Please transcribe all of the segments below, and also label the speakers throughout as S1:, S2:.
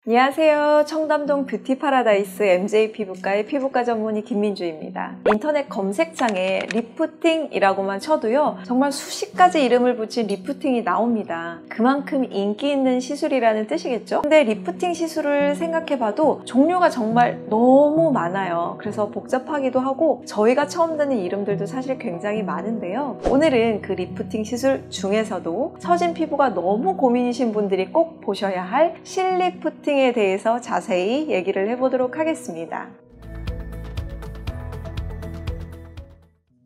S1: 안녕하세요. 청담동 뷰티 파라다이스 MJ 피부과의 피부과 전문의 김민주입니다. 인터넷 검색창에 리프팅이라고만 쳐도요, 정말 수십 가지 이름을 붙인 리프팅이 나옵니다. 그만큼 인기 있는 시술이라는 뜻이겠죠? 근데 리프팅 시술을 생각해봐도 종류가 정말 너무 많아요. 그래서 복잡하기도 하고 저희가 처음 듣는 이름들도 사실 굉장히 많은데요. 오늘은 그 리프팅 시술 중에서도 처진 피부가 너무 고민이신 분들이 꼭 보셔야 할 실리프팅 에 대해서 자세히 얘기를 해보도록 하겠습니다.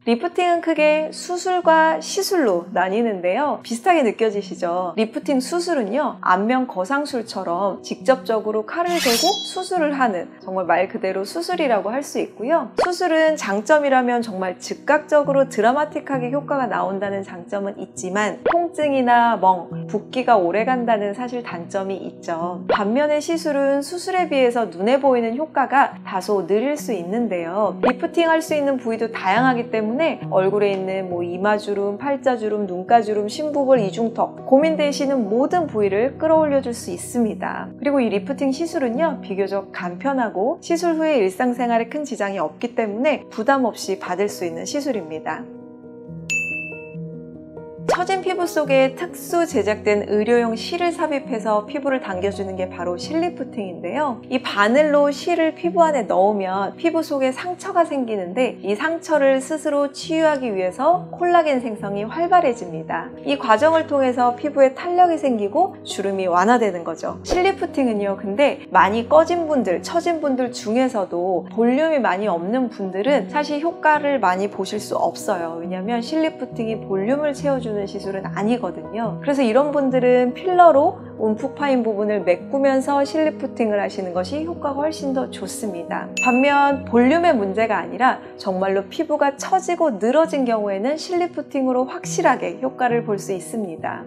S1: 리프팅은 크게 수술과 시술로 나뉘는데요. 비슷하게 느껴지시죠? 리프팅 수술은요, 안면 거상술처럼 직접적으로 칼을 대고 수술을 하는, 정말 말 그대로 수술이라고 할 수 있고요. 수술은 장점이라면 정말 즉각적으로 드라마틱하게 효과가 나온다는 장점은 있지만 통증이나 멍, 붓기가 오래 간다는 사실 단점이 있죠. 반면에 시술은 수술에 비해서 눈에 보이는 효과가 다소 느릴 수 있는데요. 리프팅 할 수 있는 부위도 다양하기 때문에 얼굴에 있는 이마주름, 팔자주름, 눈가주름, 심부볼, 이중턱 고민되시는 모든 부위를 끌어올려 줄 수 있습니다. 그리고 이 리프팅 시술은요, 비교적 간편하고 시술 후에 일상생활에 큰 지장이 없기 때문에 부담 없이 받을 수 있는 시술입니다. 처진 피부 속에 특수 제작된 의료용 실을 삽입해서 피부를 당겨주는 게 바로 실리프팅인데요. 이 바늘로 실을 피부 안에 넣으면 피부 속에 상처가 생기는데 이 상처를 스스로 치유하기 위해서 콜라겐 생성이 활발해집니다. 이 과정을 통해서 피부에 탄력이 생기고 주름이 완화되는 거죠. 실리프팅은요, 근데 많이 꺼진 분들, 처진 분들 중에서도 볼륨이 많이 없는 분들은 사실 효과를 많이 보실 수 없어요. 왜냐하면 실리프팅이 볼륨을 채워주는 시술은 아니거든요. 그래서 이런 분들은 필러로 움푹 파인 부분을 메꾸면서 실리프팅을 하시는 것이 효과가 훨씬 더 좋습니다. 반면 볼륨의 문제가 아니라 정말로 피부가 처지고 늘어진 경우에는 실리프팅으로 확실하게 효과를 볼 수 있습니다.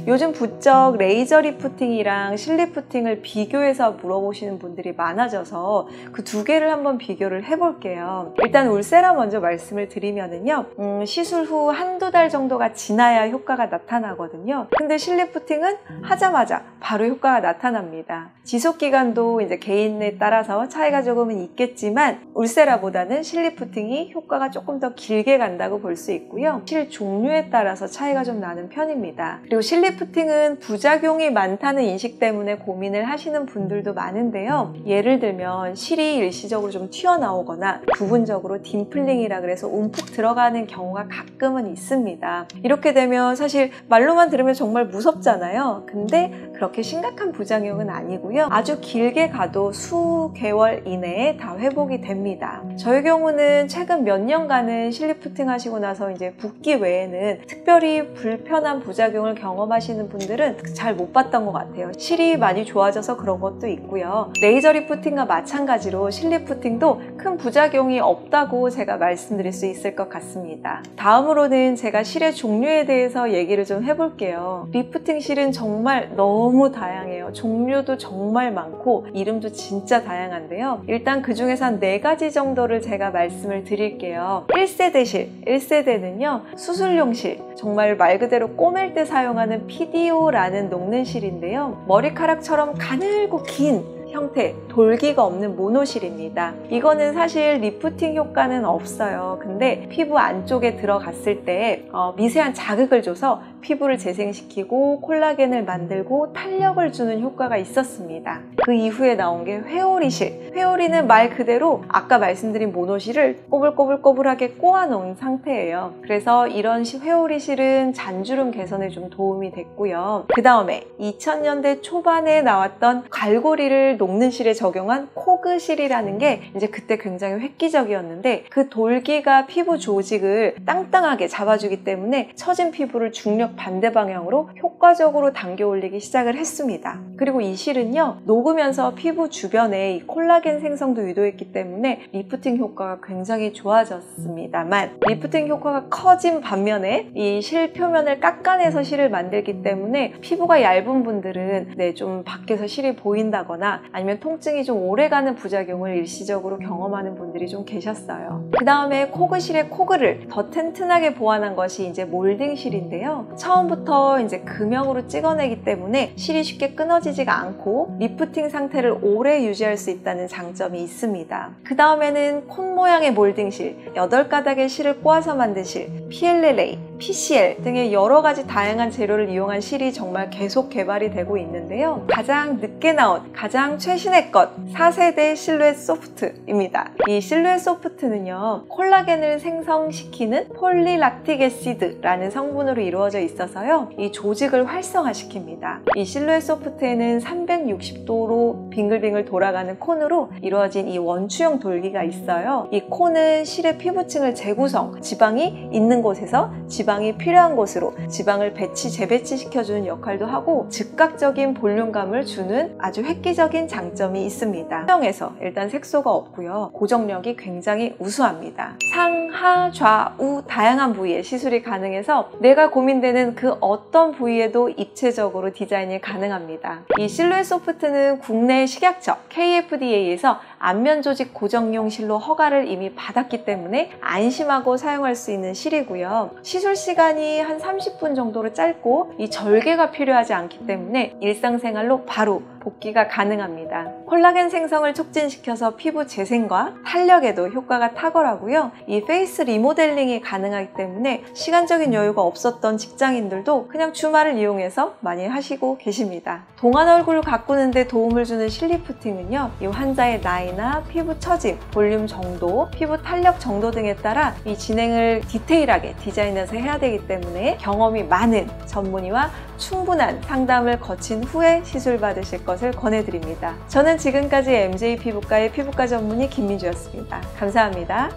S1: 요즘 부쩍 레이저 리프팅이랑 실리프팅을 비교해서 물어보시는 분들이 많아져서 그 두 개를 한번 비교를 해볼게요. 일단 울세라 먼저 말씀을 드리면은요, 시술 후 한두 달 정도가 지나야 효과가 나타나거든요. 근데 실리프팅은 하자마자 바로 효과가 나타납니다. 지속기간도 이제 개인에 따라서 차이가 조금은 있겠지만 울세라보다는 실리프팅이 효과가 조금 더 길게 간다고 볼 수 있고요. 실 종류에 따라서 차이가 좀 나는 편입니다. 그리고 실리프팅은 부작용이 많다는 인식 때문에 고민을 하시는 분들도 많은데요. 예를 들면 실이 일시적으로 좀 튀어나오거나 부분적으로 딤플링이라 그래서 움푹 들어가는 경우가 가끔은 있습니다. 이렇게 되면 사실 말로만 들으면 정말 무섭잖아요. 근데 그렇게 심각한 부작용은 아니고요. 아주 길게 가도 수개월 이내에 다 회복이 됩니다. 저의 경우는 최근 몇 년간은 실리프팅 하시고 나서 이제 붓기 외에는 특별히 불편한 부작용을 경험하시는 분들은 잘 못 봤던 것 같아요. 실이 많이 좋아져서 그런 것도 있고요. 레이저 리프팅과 마찬가지로 실리프팅도 큰 부작용이 없다고 제가 말씀드릴 수 있을 것 같습니다. 다음으로는 제가 실의 종류에 대해서 얘기를 좀 해볼게요. 리프팅 실은 정말 너무 다양해요. 종류도 정말 많고 이름도 진짜 다양한데요. 일단 그 중에서 한 4가지 정도를 제가 말씀을 드릴게요. 1세대 실, 1세대는요 수술용 실, 정말 말 그대로 꼬맬 때 사용하는 PDO라는 녹는 실인데요. 머리카락처럼 가늘고 긴 형태, 돌기가 없는 모노실입니다. 이거는 사실 리프팅 효과는 없어요. 근데 피부 안쪽에 들어갔을 때 미세한 자극을 줘서 피부를 재생시키고 콜라겐을 만들고 탄력을 주는 효과가 있었습니다. 그 이후에 나온 게 회오리실. 회오리는 말 그대로 아까 말씀드린 모노실을 꼬불꼬불꼬불하게 꼬아놓은 상태예요. 그래서 이런 회오리실은 잔주름 개선에 좀 도움이 됐고요. 그 다음에 2000년대 초반에 나왔던 갈고리를 녹는 실에 적용한 코그실이라는 게 이제 그때 굉장히 획기적이었는데 그 돌기가 피부 조직을 땅땅하게 잡아주기 때문에 처진 피부를 중력 반대 방향으로 효과적으로 당겨 올리기 시작을 했습니다. 그리고 이 실은요 녹으면서 피부 주변에 이 콜라겐 생성도 유도했기 때문에 리프팅 효과가 굉장히 좋아졌습니다만 리프팅 효과가 커진 반면에 이 실 표면을 깎아내서 실을 만들기 때문에 피부가 얇은 분들은 좀 밖에서 실이 보인다거나 아니면 통증이 좀 오래가는 나타나는 부작용을 일시적으로 경험하는 분들이 좀 계셨어요. 그 다음에 코그실의 코그를 더 튼튼하게 보완한 것이 이제 몰딩실인데요. 처음부터 이제 금형으로 찍어내기 때문에 실이 쉽게 끊어지지가 않고 리프팅 상태를 오래 유지할 수 있다는 장점이 있습니다. 그 다음에는 콘 모양의 몰딩실, 8가닥의 실을 꼬아서 만든 실, PLLA, PCL 등의 여러 가지 다양한 재료를 이용한 실이 정말 계속 개발이 되고 있는데요. 가장 늦게 나온 가장 최신의 것 4세대 실루엣 소프트입니다. 이 실루엣 소프트는요, 콜라겐을 생성시키는 폴리락틱 애시드라는 성분으로 이루어져 있어서요, 이 조직을 활성화시킵니다. 이 실루엣 소프트에는 360도로 빙글빙글 돌아가는 콘으로 이루어진 이 원추형 돌기가 있어요. 이 콘은 실의 피부층을 재구성, 지방이 있는 곳에서 지방이 필요한 곳으로 지방을 재배치시켜주는 역할도 하고 즉각적인 볼륨감을 주는 아주 획기적인 장점이 있습니다. 수영에서 일단 색소가 없고요. 고정력이 굉장히 우수합니다. 상하, 좌우 다양한 부위에 시술이 가능해서 내가 고민되는 그 어떤 부위에도 입체적으로 디자인이 가능합니다. 이 실루엣 소프트는 국내 식약처 KFDA에서 안면 조직 고정용 실로 허가를 이미 받았기 때문에 안심하고 사용할 수 있는 실이고요. 시술 시간이 한 30분 정도로 짧고 이 절개가 필요하지 않기 때문에 일상생활로 바로 복귀가 가능합니다. 콜라겐 생성을 촉진시켜서 피부 재생과 탄력에도 효과가 탁월하고요. 이 페이스 리모델링이 가능하기 때문에 시간적인 여유가 없었던 직장인들도 그냥 주말을 이용해서 많이 하시고 계십니다. 동안 얼굴을 가꾸는 데 도움을 주는 실리프팅은요, 이 환자의 나이나 피부 처짐, 볼륨 정도, 피부 탄력 정도 등에 따라 이 진행을 디테일하게 디자인해서 해야 되기 때문에 경험이 많은 전문의와 충분한 상담을 거친 후에 시술 받으실 것을 권해드립니다. 저는 지금까지 MJ 피부과의 피부과 전문의 김민주였습니다. 감사합니다.